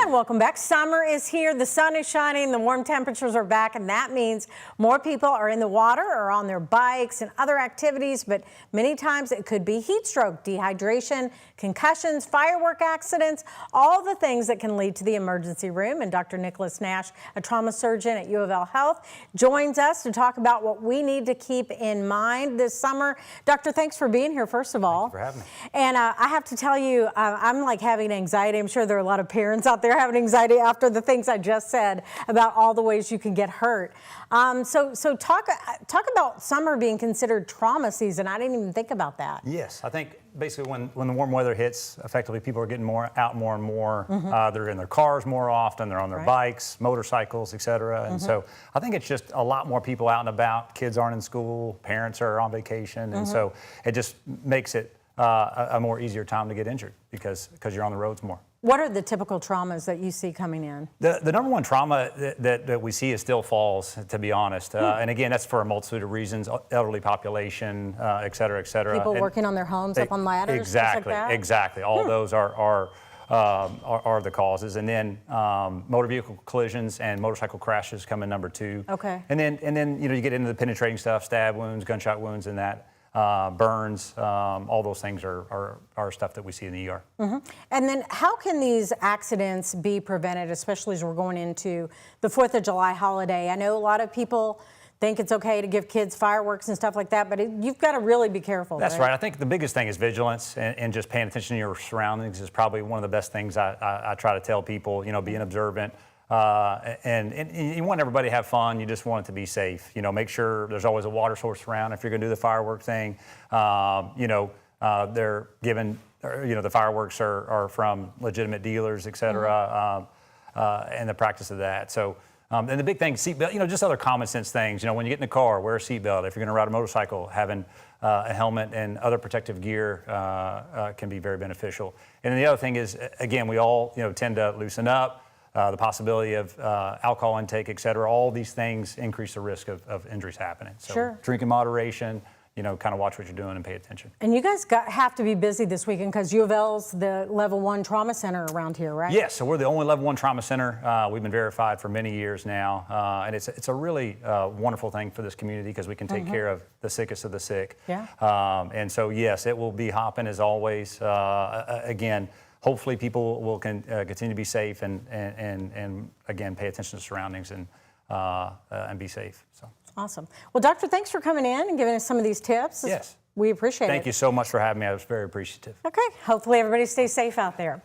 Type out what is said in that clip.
Welcome back. Summer is here. The sun is shining. The warm temperatures are back, and that means more people are in the water or on their bikes and other activities, but many times it could be heat stroke, dehydration, concussions, firework accidents, all the things that can lead to the emergency room. And Dr. Nicholas Nash, a trauma surgeon at U of L Health, joins us to talk about what we need to keep in mind this summer. Doctor, thanks for being here, first of all. Thank you for having me. And I have to tell you, I'm like having anxiety. I'm sure there are a lot of parents out there having anxiety after the things I just said about all the ways you can get hurt. So talk about summer being considered trauma season. I didn't even think about that. Yes, I think basically when the warm weather hits, effectively people are getting out more and more. They're in their cars more often. They're on their bikes, motorcycles, etc. And so I think it's just a lot more people out and about. Kids aren't in school. Parents are on vacation, and so it just makes it a more easier time to get injured because you're on the roads more. What are the typical traumas that you see coming in? The number one trauma that we see is still falls, to be honest. And again, that's for a multitude of reasons, elderly population, et cetera, et cetera. People working on their homes, up on ladders, exactly, like that? Exactly. All those are the causes. And then motor vehicle collisions and motorcycle crashes come in number two. Okay. And then you get into the penetrating stuff, stab wounds, gunshot wounds, and that. Burns, all those things are stuff that we see in the ER. And then how can these accidents be prevented, especially as we're going into the 4th of July holiday? I know a lot of people think it's okay to give kids fireworks and stuff like that, but you've got to really be careful. That's right. I think the biggest thing is vigilance and just paying attention to your surroundings is probably one of the best things I try to tell people, being observant. And you want everybody to have fun. You just want it to be safe. Make sure there's always a water source around. If you're going to do the firework thing, they're given, the fireworks are from legitimate dealers, et cetera, and the practice of that. So, and the big thing, seatbelt, just other common sense things. When you get in the car, wear a seatbelt. If you're going to ride a motorcycle, having a helmet and other protective gear can be very beneficial. And then the other thing is, again, we all, tend to loosen up. The possibility of alcohol intake, et cetera, all these things increase the risk of injuries happening. So drink in moderation, kind of watch what you're doing and pay attention. And you guys have to be busy this weekend because U of L's the Level 1 Trauma Center around here, right? Yes, so we're the only Level 1 Trauma Center. We've been verified for many years now, and it's a really wonderful thing for this community because we can take care of the sickest of the sick. Yeah. And so, yes, it will be hopping as always. Again, hopefully people will continue to be safe and again, pay attention to surroundings and be safe. So. Awesome. Well, Doctor, thanks for coming in and giving us some of these tips. Yes. We appreciate it. Thank you so much for having me. I was very appreciative. Okay. Hopefully everybody stays safe out there.